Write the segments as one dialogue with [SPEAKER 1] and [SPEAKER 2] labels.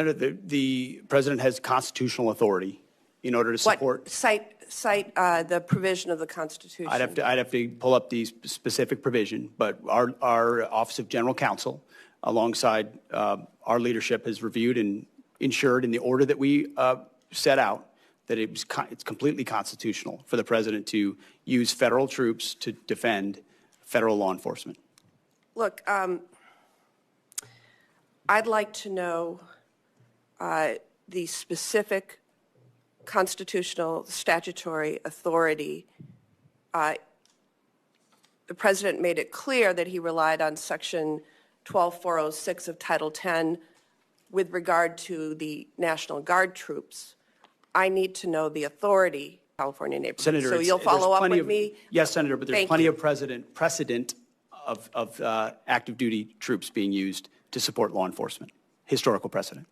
[SPEAKER 1] Senator, the president has constitutional authority in order to support.
[SPEAKER 2] Cite the provision of the Constitution.
[SPEAKER 1] I'd have to pull up the specific provision, but our Office of General Counsel, alongside our leadership, has reviewed and ensured in the order that we set out that it's completely constitutional for the president to use federal troops to defend federal law enforcement.
[SPEAKER 2] Look, I'd like to know the specific constitutional statutory authority. The president made it clear that he relied on Section 12406 of Title 10 with regard to the National Guard troops. I need to know the authority, California neighborhood.
[SPEAKER 1] Senator,
[SPEAKER 2] so you'll follow up with me?
[SPEAKER 1] Yes, Senator, but there's plenty of precedent of active duty troops being used to support law enforcement. Historical precedent.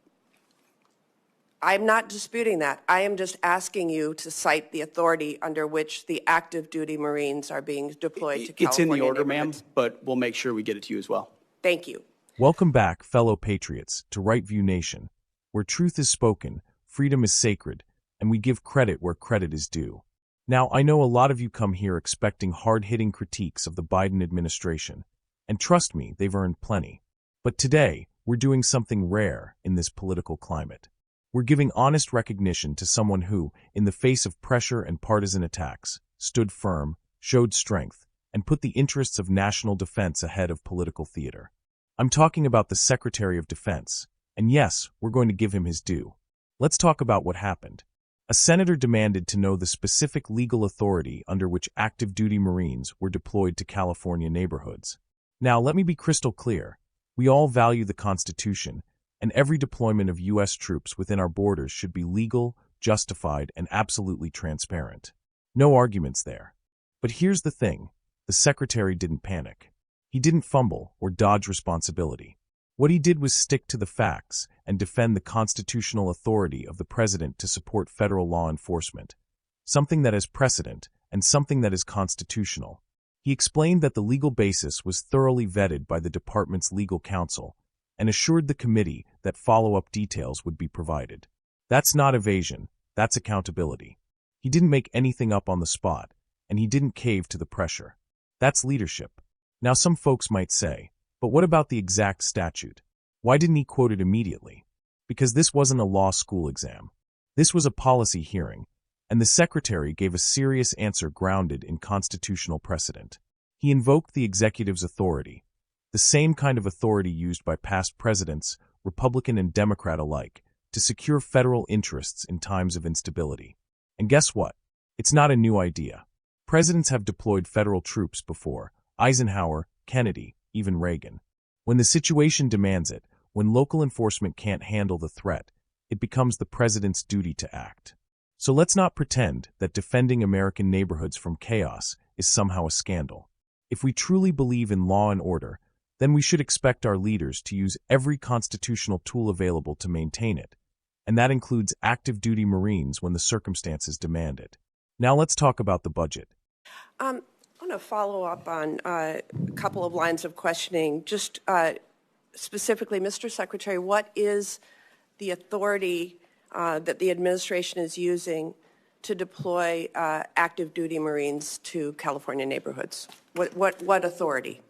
[SPEAKER 2] I'm not disputing that. I am just asking you to cite the authority under which the active duty Marines are being deployed to California.
[SPEAKER 1] It's in the order, ma'am, but we'll make sure we get it to you as well.
[SPEAKER 2] Thank you.
[SPEAKER 3] Welcome back, fellow patriots, to Right View Nation, where truth is spoken, freedom is sacred, and we give credit where credit is due. Now, I know a lot of you come here expecting hard-hitting critiques of the Biden administration, and trust me, they've earned plenty. But today, we're doing something rare in this political climate. We're giving honest recognition to someone who, in the face of pressure and partisan attacks, stood firm, showed strength, and put the interests of national defense ahead of political theater. I'm talking about the Secretary of Defense, and yes, we're going to give him his due. Let's talk about what happened. A senator demanded to know the specific legal authority under which active duty Marines were deployed to California neighborhoods. Now, let me be crystal clear. We all value the Constitution, and every deployment of U.S. troops within our borders should be legal, justified, and absolutely transparent. No arguments there. But here's the thing. The Secretary didn't panic. He didn't fumble or dodge responsibility. What he did was stick to the facts and defend the constitutional authority of the president to support federal law enforcement, something that has precedent and something that is constitutional. He explained that the legal basis was thoroughly vetted by the department's legal counsel and assured the committee that follow-up details would be provided. That's not evasion, that's accountability. He didn't make anything up on the spot, and he didn't cave to the pressure. That's leadership. Now some folks might say, but what about the exact statute? Why didn't he quote it immediately? Because this wasn't a law school exam. This was a policy hearing, and the Secretary gave a serious answer grounded in constitutional precedent. He invoked the executive's authority, the same kind of authority used by past presidents, Republican and Democrat alike, to secure federal interests in times of instability. And guess what? It's not a new idea. Presidents have deployed federal troops before: Eisenhower, Kennedy, even Reagan. When the situation demands it, when local enforcement can't handle the threat, it becomes the president's duty to act. So let's not pretend that defending American neighborhoods from chaos is somehow a scandal. If we truly believe in law and order, then we should expect our leaders to use every constitutional tool available to maintain it, and that includes active duty Marines when the circumstances demand it. Now let's talk about the budget.
[SPEAKER 2] I want to follow up on a couple of lines of questioning. Just specifically, Mr. Secretary, what is the authority that the administration is using to deploy active duty Marines to California neighborhoods? What authority?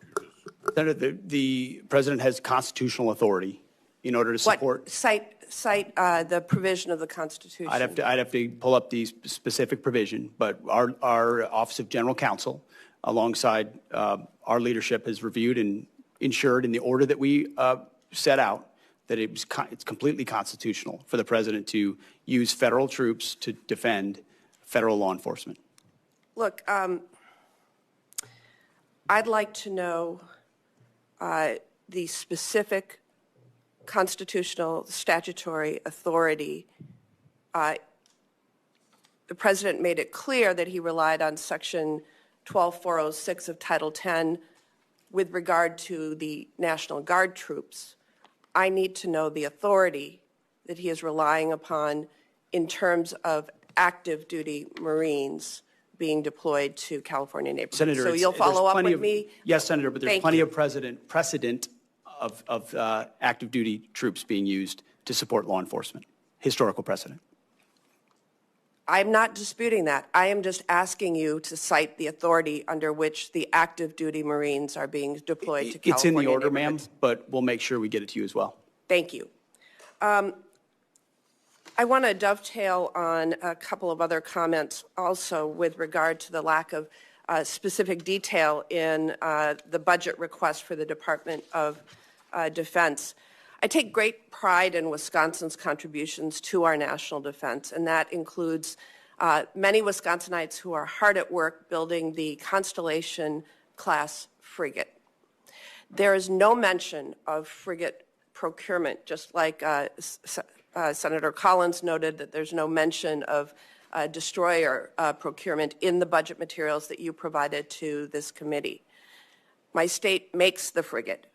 [SPEAKER 1] Senator, the president has constitutional authority in order to support.
[SPEAKER 2] Cite the provision of the Constitution.
[SPEAKER 1] I'd have to pull up the specific provision, but our Office of General Counsel, alongside our leadership, has reviewed and ensured in the order that we set out that it's completely constitutional for the president to use federal troops to defend federal law enforcement.
[SPEAKER 2] Look, I'd like to know the specific constitutional statutory authority. The president made it clear that he relied on Section 12406 of Title 10 with regard to the National Guard troops. I need to know the authority that he is relying upon in terms of active duty Marines being deployed to California neighborhoods.
[SPEAKER 1] Senator,
[SPEAKER 2] so you'll follow up with me?
[SPEAKER 1] Yes, Senator, but there's plenty of precedent of active duty troops being used to support law enforcement. Historical precedent.
[SPEAKER 2] I'm not disputing that. I am just asking you to cite the authority under which the active duty Marines are being deployed to California.
[SPEAKER 1] It's in the order, ma'am,
[SPEAKER 2] neighborhoods.
[SPEAKER 1] but we'll make sure we get it to you as well.
[SPEAKER 2] Thank you. I want to dovetail on a couple of other comments also with regard to the lack of specific detail in the budget request for the Department of Defense. I take great pride in Wisconsin's contributions to our national defense, and that includes many Wisconsinites who are hard at work building the Constellation-class frigate. There is no mention of frigate procurement, just like Senator Collins noted that there's no mention of destroyer procurement in the budget materials that you provided to this committee. My state makes the frigate.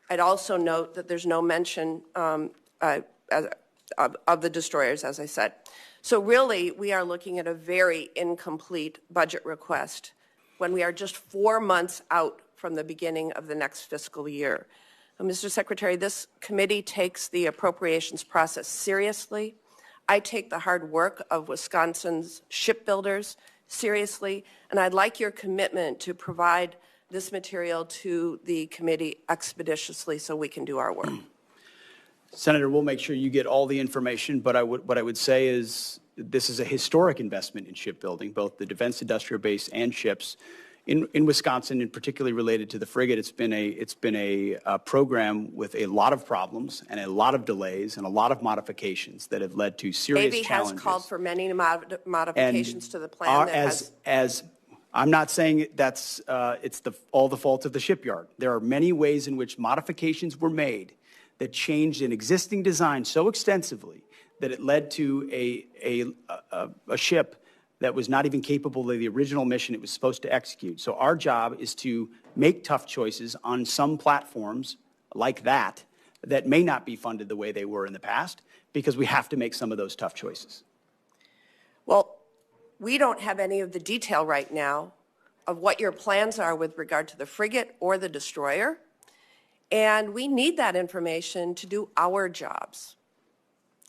[SPEAKER 2] I'd also note that there's no mention of the destroyers, as I said. So really, we are looking at a very incomplete budget request when we are just 4 months out from the beginning of the next fiscal year. Mr. Secretary, this committee takes the appropriations process seriously. I take the hard work of Wisconsin's shipbuilders seriously, and I'd like your commitment to provide this material to the committee expeditiously so we can do our work.
[SPEAKER 1] Senator, we'll make sure you get all the information, but what I would say is this is a historic investment in shipbuilding, both the defense industrial base and ships. In Wisconsin, and particularly related to the frigate, it's been a program with a lot of problems and a lot of delays and a lot of modifications that have led to serious
[SPEAKER 2] Navy
[SPEAKER 1] challenges.
[SPEAKER 2] has called for many modifications to the plan.
[SPEAKER 1] I'm not saying that's it's all the fault of the shipyard. There are many ways in which modifications were made that changed an existing design so extensively that it led to a ship that was not even capable of the original mission it was supposed to execute. So our job is to make tough choices on some platforms like that may not be funded the way they were in the past, because we have to make some of those tough choices.
[SPEAKER 2] Well, we don't have any of the detail right now of what your plans are with regard to the frigate or the destroyer, and we need that information to do our jobs.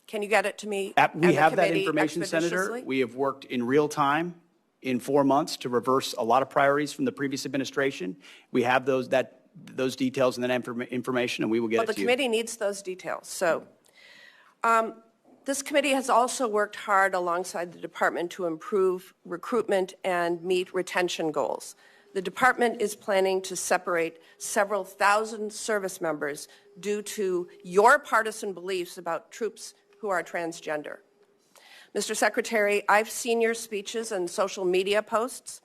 [SPEAKER 2] Can you get it to me?
[SPEAKER 1] We have that information, Senator. We have worked in real time in 4 months to reverse a lot of priorities from the previous administration. We have those details and that information, and we will get it to you.
[SPEAKER 2] Well, the committee needs those details. So this committee has also worked hard alongside the department to improve recruitment and meet retention goals. The department is planning to separate several thousand service members due to your partisan beliefs about troops who are transgender. Mr. Secretary, I've seen your speeches and social media posts,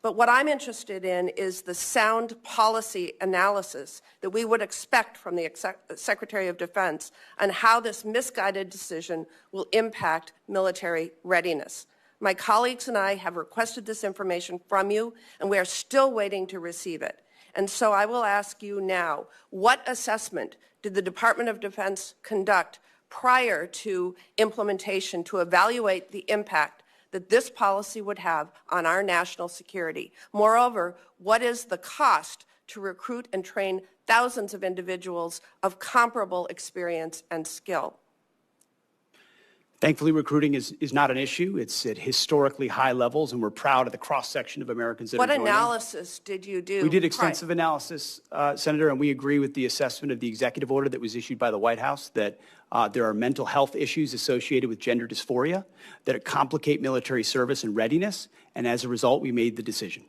[SPEAKER 2] but what I'm interested in is the sound policy analysis that we would expect from the Secretary of Defense on how this misguided decision will impact military readiness. My colleagues and I have requested this information from you, and we are still waiting to receive it. And so I will ask you now, what assessment did the Department of Defense conduct prior to implementation to evaluate the impact that this policy would have on our national security? Moreover, what is the cost to recruit and train thousands of individuals of comparable experience and skill?
[SPEAKER 1] Thankfully, recruiting is not an issue. It's at historically high levels, and we're proud of the cross-section of Americans that are joining.
[SPEAKER 2] What analysis did you do?
[SPEAKER 1] We did extensive analysis, Senator, and we agree with the assessment of the executive order that was issued by the White House that there are mental health issues associated with gender dysphoria that complicate military service and readiness, and as a result, we made the decision.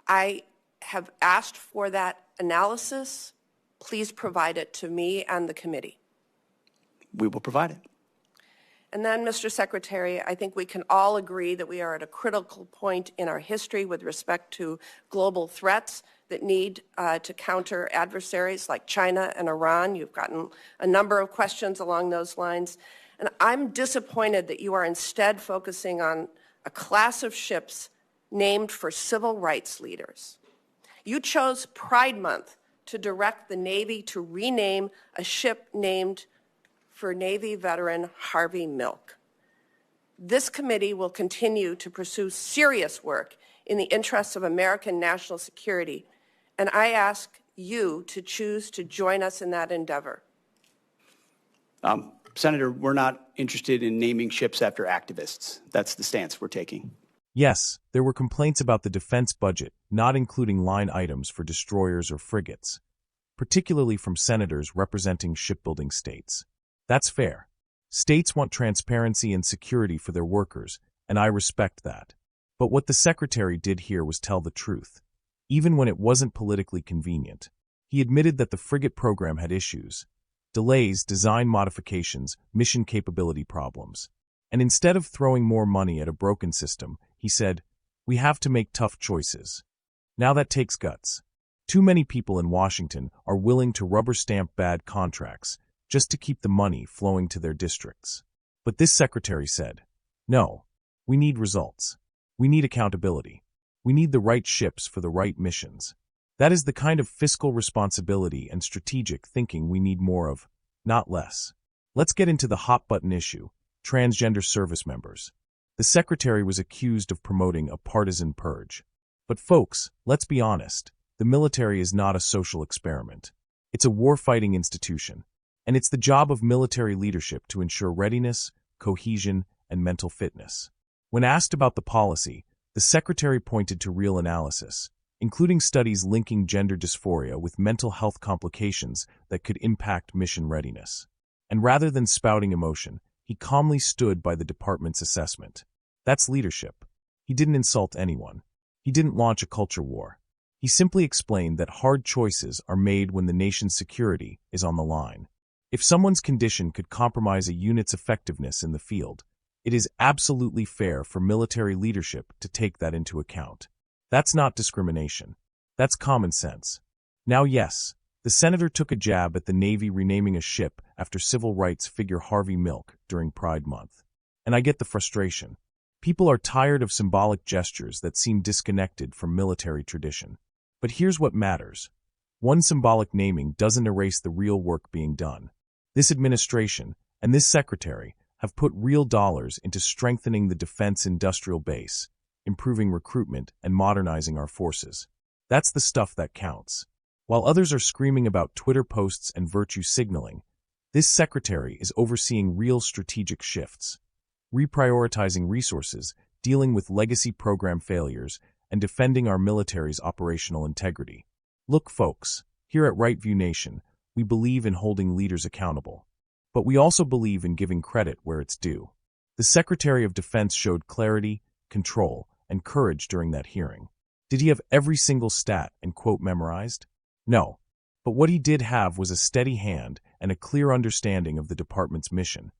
[SPEAKER 2] I have asked for that analysis. Please provide it to me and the committee.
[SPEAKER 1] We will provide it.
[SPEAKER 2] And then, Mr. Secretary, I think we can all agree that we are at a critical point in our history with respect to global threats that need to counter adversaries like China and Iran. You've gotten a number of questions along those lines. And I'm disappointed that you are instead focusing on a class of ships named for civil rights leaders. You chose Pride Month to direct the Navy to rename a ship named for Navy veteran Harvey Milk. This committee will continue to pursue serious work in the interests of American national security, and I ask you to choose to join us in that endeavor.
[SPEAKER 1] Senator, we're not interested in naming ships after activists. That's the stance we're taking.
[SPEAKER 3] Yes, there were complaints about the defense budget not including line items for destroyers or frigates, particularly from senators representing shipbuilding states. That's fair. States want transparency and security for their workers, and I respect that. But what the Secretary did here was tell the truth, even when it wasn't politically convenient. He admitted that the frigate program had issues, delays, design modifications, mission capability problems. And instead of throwing more money at a broken system, he said, "We have to make tough choices." Now that takes guts. Too many people in Washington are willing to rubber stamp bad contracts just to keep the money flowing to their districts. But this secretary said, "No, we need results. We need accountability. We need the right ships for the right missions." That is the kind of fiscal responsibility and strategic thinking we need more of, not less. Let's get into the hot-button issue, transgender service members. The secretary was accused of promoting a partisan purge. But folks, let's be honest, the military is not a social experiment. It's a war-fighting institution, and it's the job of military leadership to ensure readiness, cohesion, and mental fitness. When asked about the policy, the secretary pointed to real analysis, including studies linking gender dysphoria with mental health complications that could impact mission readiness. And rather than spouting emotion, he calmly stood by the department's assessment. That's leadership. He didn't insult anyone. He didn't launch a culture war. He simply explained that hard choices are made when the nation's security is on the line. If someone's condition could compromise a unit's effectiveness in the field, it is absolutely fair for military leadership to take that into account. That's not discrimination. That's common sense. Now, yes, the senator took a jab at the Navy renaming a ship after civil rights figure Harvey Milk during Pride Month. And I get the frustration. People are tired of symbolic gestures that seem disconnected from military tradition. But here's what matters. One symbolic naming doesn't erase the real work being done. This administration and this secretary have put real dollars into strengthening the defense industrial base, improving recruitment, and modernizing our forces. That's the stuff that counts. While others are screaming about Twitter posts and virtue signaling, this secretary is overseeing real strategic shifts, reprioritizing resources, dealing with legacy program failures, and defending our military's operational integrity. Look, folks, here at Right View Nation, we believe in holding leaders accountable. But we also believe in giving credit where it's due. The Secretary of Defense showed clarity, control, and courage during that hearing. Did he have every single stat and quote memorized? No. But what he did have was a steady hand and a clear understanding of the department's mission.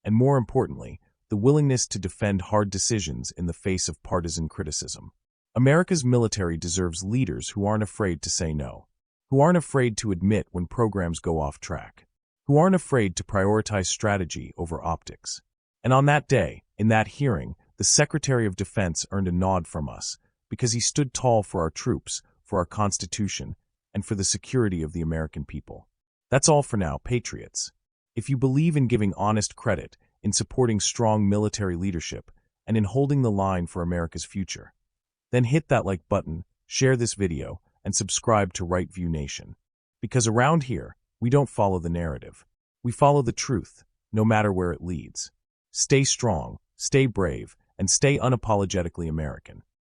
[SPEAKER 3] And more importantly, the willingness to defend hard decisions in the face of partisan criticism. America's military deserves leaders who aren't afraid to say no, who aren't afraid to admit when programs go off track, who aren't afraid to prioritize strategy over optics. And on that day, in that hearing, the Secretary of Defense earned a nod from us because he stood tall for our troops, for our Constitution, and for the security of the American people. That's all for now, patriots. If you believe in giving honest credit, in supporting strong military leadership, and in holding the line for America's future, then hit that like button, share this video, and subscribe to Right View Nation. Because around here, we don't follow the narrative. We follow the truth, no matter where it leads. Stay strong, stay brave, and stay unapologetically American.